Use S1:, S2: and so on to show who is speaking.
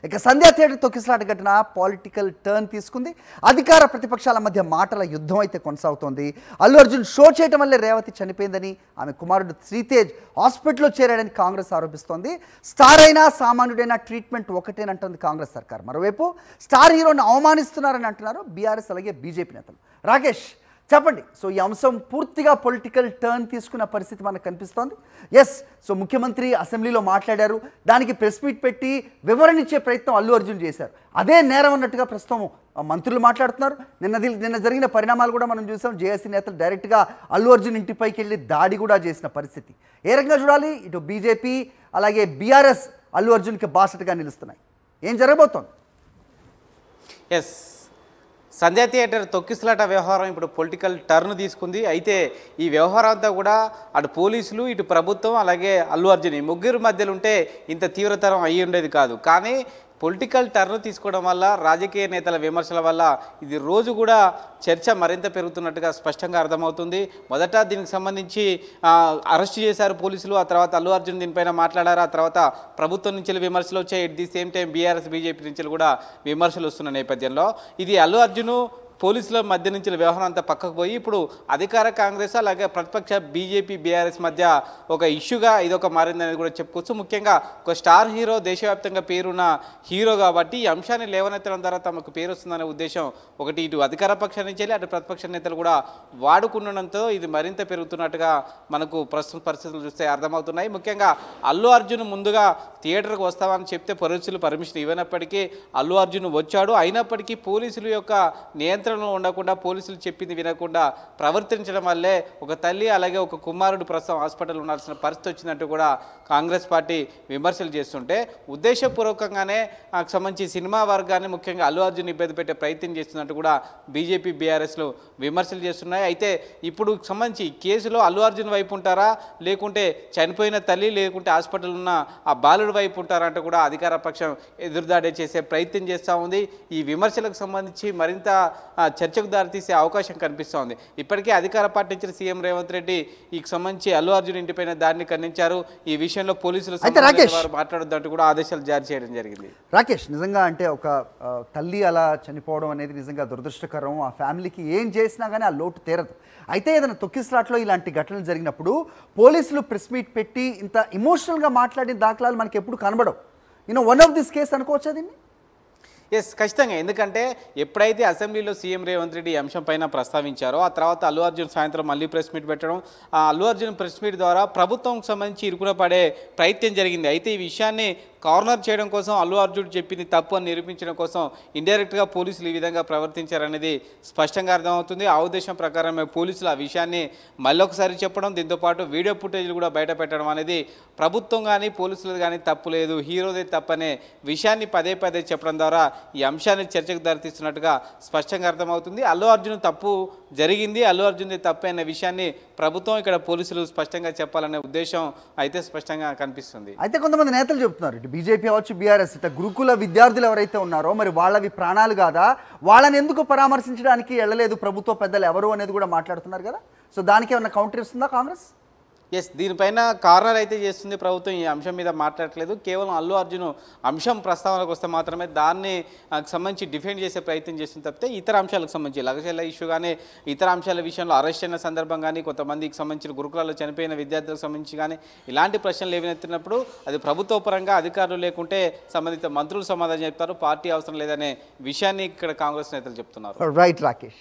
S1: ఇక సంధ్యా థియేటర్ తొక్కిసలాట ఘటన పొలిటికల్ టర్న్ తీసుకుంది. అధికార ప్రతిపక్షాల మధ్య మాటల యుద్ధం అయితే కొనసాగుతోంది. అల్లు అర్జున్ షో చేయడం వల్లే రేవతి చనిపోయిందని, ఆమె కుమారుడు శ్రీతేజ్ హాస్పిటల్లో చేరాడని కాంగ్రెస్ ఆరోపిస్తోంది. స్టార్ అయినా సామాన్యుడైనా ట్రీట్మెంట్ ఒకటేనంటుంది కాంగ్రెస్ సర్కార్. మరోవైపు స్టార్ హీరోని అవమానిస్తున్నారని అంటున్నారు బీఆర్ఎస్ అలాగే బీజేపీ నేతలు. రాకేష్ చెప్పండి, సో ఈ అంశం పూర్తిగా పొలిటికల్ టర్న్ తీసుకున్న పరిస్థితి మనకు కనిపిస్తోంది. ఎస్, సో ముఖ్యమంత్రి అసెంబ్లీలో మాట్లాడారు, దానికి ప్రెస్ మీట్ పెట్టి వివరణ ఇచ్చే ప్రయత్నం అల్లు అర్జున్ చేశారు. అదే నేరం అన్నట్టుగా ప్రస్తుతం మంత్రులు మాట్లాడుతున్నారు. నిన్న జరిగిన పరిణామాలు కూడా మనం చూసాం. జేఏసీ నేతలు డైరెక్ట్గా అల్లు అర్జున్ ఇంటిపైకి వెళ్ళి దాడి కూడా చేసిన పరిస్థితి. ఏ రకంగా చూడాలి? ఇటు బీజేపీ అలాగే బీఆర్ఎస్ అల్లు అర్జున్కి బాసటగా నిలుస్తున్నాయి. ఏం జరగబోతోంది?
S2: ఎస్, సంధ్యా థియేటర్ తొక్కిసలాట వ్యవహారం ఇప్పుడు పొలిటికల్ టర్న్ తీసుకుంది. అయితే ఈ వ్యవహారం అంతా కూడా అటు పోలీసులు, ఇటు ప్రభుత్వం, అలాగే అల్లు అర్జున్ ఈ ముగ్గురు మధ్యలో ఉంటే ఇంత తీవ్రతరం అయ్యి ఉండేది కాదు. కానీ పొలిటికల్ టర్న్ తీసుకోవడం వల్ల, రాజకీయ నేతల విమర్శల వల్ల ఇది రోజు కూడా చర్చ మరింత పెరుగుతున్నట్టుగా స్పష్టంగా అర్థమవుతుంది. మొదట దీనికి సంబంధించి అరెస్ట్ చేశారు పోలీసులు, ఆ తర్వాత అల్లు అర్జున్ దీనిపైన మాట్లాడారు, ఆ తర్వాత ప్రభుత్వం నుంచి విమర్శలు వచ్చాయి. At the same time BRS BJP నుంచి కూడా విమర్శలు వస్తున్న నేపథ్యంలో ఇది అల్లు అర్జున్ పోలీసుల మధ్య నుంచి వ్యవహారం అంతా పక్కకు పోయి ఇప్పుడు అధికార కాంగ్రెస్ అలాగే ప్రతిపక్ష బీజేపీ బీఆర్ఎస్ మధ్య ఒక ఇష్యూగా ఇదొక మారిందనేది కూడా చెప్పుకోవచ్చు. ముఖ్యంగా ఒక స్టార్ హీరో, దేశవ్యాప్తంగా పేరున్న హీరో కాబట్టి ఈ అంశాన్ని లేవనెత్తడం ద్వారా తమకు పేరు వస్తుందనే ఉద్దేశం ఒకటి ఇటు అధికార పక్షం నుంచి అటు ప్రతిపక్ష నేతలు కూడా వాడుకుండడంతో ఇది మరింత పెరుగుతున్నట్టుగా మనకు ప్రస్తుత పరిస్థితులు చూస్తే అర్థమవుతున్నాయి. ముఖ్యంగా అల్లు అర్జున్ ముందుగా థియేటర్కి వస్తామని చెప్తే పోలీసులు పర్మిషన్ ఇవ్వనప్పటికీ అల్లు అర్జున్ వచ్చాడు. అయినప్పటికీ పోలీసుల యొక్క నియంత్రణ ఉండకుండా, పోలీసులు చెప్పింది వినకుండా ప్రవర్తించడం వల్లే ఒక తల్లి అలాగే ఒక కుమారుడు ప్రస్తుతం హాస్పిటల్ ఉండాల్సిన పరిస్థితి వచ్చినట్టు కూడా కాంగ్రెస్ పార్టీ విమర్శలు చేస్తుంటే, ఉద్దేశపూర్వకంగానే సంబంధించి సినిమా వర్గాన్ని ముఖ్యంగా అల్లు అర్జున్ ఇబ్బంది పెట్టే ప్రయత్నం చేస్తున్నట్టు కూడా బీజేపీ బీఆర్ఎస్లు విమర్శలు చేస్తున్నాయి. అయితే ఇప్పుడు సంబంధించి కేసులో అల్లు అర్జున్ వైపు ఉంటారా, లేకుంటే చనిపోయిన తల్లి, లేకుంటే హాస్పిటల్ ఉన్న ఆ బాలుడి వైపు ఉంటారా అంటూ కూడా అధికార పక్షం ఎదురుదాడి చేసే ప్రయత్నం చేస్తూ ఉంది. ఈ విమర్శలకు సంబంధించి మరింత చర్చకు దారితీసే అవకాశం కనిపిస్తోంది. ఇప్పటికే అధికార పార్టీ నుంచి సీఎం రేవంత్ రెడ్డి ఈ సంబంధించి అల్లు అర్జున్ ఇంటిపైన దాడిని ఖండించారు. ఈ విషయంలో పోలీసులు మాట్లాడొద్దంటూ కూడా ఆదేశాలు జారీ చేయడం జరిగింది.
S1: రాకేష్, నిజంగా అంటే ఒక తల్లి అలా చనిపోవడం అనేది నిజంగా దురదృష్టకరం. ఆ ఫ్యామిలీకి ఏం చేసినా కానీ ఆ లోటు తీరదు. అయితే ఏదైనా తొక్కిసలాట్లో ఇలాంటి ఘటనలు జరిగినప్పుడు పోలీసులు ప్రెస్ మీట్ పెట్టి ఇంత ఇమోషనల్గా మాట్లాడిన దాఖలాలు మనకి ఎప్పుడు కనబడవు. వన్ ఆఫ్ దిస్ కేసు అనుకోవచ్చా దీన్ని?
S2: ఎస్, ఖచ్చితంగా. ఎందుకంటే ఎప్పుడైతే అసెంబ్లీలో సీఎం రేవంత్ రెడ్డి ఈ అంశం పైన ప్రస్తావించారో ఆ తర్వాత అల్లు అర్జున్ సాయంత్రం మళ్ళీ ప్రెస్ మీట్ పెట్టడం, ఆ అల్లు అర్జున్ ప్రెస్ మీట్ ద్వారా ప్రభుత్వంకి సంబంధించి ఇరుకున పడే ప్రయత్నం జరిగింది. అయితే ఈ విషయాన్ని కార్నర్ చేయడం కోసం, అల్లు అర్జున్ చెప్పింది తప్పు అని నిరూపించడం కోసం ఇండైరెక్ట్గా పోలీసులు ఈ విధంగా ప్రవర్తించారనేది స్పష్టంగా అర్థమవుతుంది. ఆ ఉద్దేశం ప్రకారమే పోలీసులు ఆ విషయాన్ని మళ్ళొకసారి చెప్పడం, దీంతోపాటు వీడియో ఫుటేజ్లు కూడా బయట పెట్టడం అనేది ప్రభుత్వం కానీ పోలీసులు కానీ తప్పు లేదు, హీరోదే తప్పనే విషయాన్ని పదే పదే చెప్పడం ద్వారా ఈ అంశాన్ని చర్చకు దారితీస్తున్నట్టుగా స్పష్టంగా అర్థమవుతుంది. అల్లు అర్జున్ తప్పు జరిగింది, అల్లు అర్జున్ది తప్పే అనే విషయాన్ని ప్రభుత్వం ఇక్కడ పోలీసులు స్పష్టంగా చెప్పాలనే ఉద్దేశం అయితే స్పష్టంగా కనిపిస్తుంది.
S1: అయితే కొంతమంది నేతలు చెబుతున్నారు, ఇటు బీజేపీ అవచ్చు, బీఆర్ఎస్, ఇటు గురుకుల విద్యార్థులు ఎవరైతే ఉన్నారో మరి వాళ్ళవి ప్రాణాలు కాదా, వాళ్ళని ఎందుకు పరామర్శించడానికి వెళ్ళలేదు ప్రభుత్వ పెద్దలు ఎవరు అనేది కూడా మాట్లాడుతున్నారు కదా. సో దానికి ఏమన్నా కౌంటర్ ఇస్తుందా కాంగ్రెస్?
S2: ఎస్, దీనిపైన కార్నర్ అయితే చేస్తుంది ప్రభుత్వం. ఈ అంశం మీద మాట్లాడట్లేదు. కేవలం అల్లు అర్జున్ అంశం ప్రస్తావనకు వస్తే మాత్రమే దాన్ని సంబంధించి డిఫెండ్ చేసే ప్రయత్నం చేస్తుంది తప్పితే ఇతర అంశాలకు సంబంధించి లగచెల్ల ఇష్యూ కానీ, ఇతర అంశాల విషయంలో అరెస్ట్ అయిన సందర్భం కానీ, కొంతమందికి సంబంధించిన గురుకులాల్లో చనిపోయిన విద్యార్థులకు సంబంధించి కానీ ఇలాంటి ప్రశ్నలు లేవనెత్తినప్పుడు అది ప్రభుత్వ పరంగా అధికారులు లేకుంటే సంబంధిత మంత్రులు సమాధానం చెప్తారు. పార్టీ అవసరం లేదనే విషయాన్ని ఇక్కడ కాంగ్రెస్ నేతలు చెప్తున్నారు.
S1: రైట్ రాకేష్.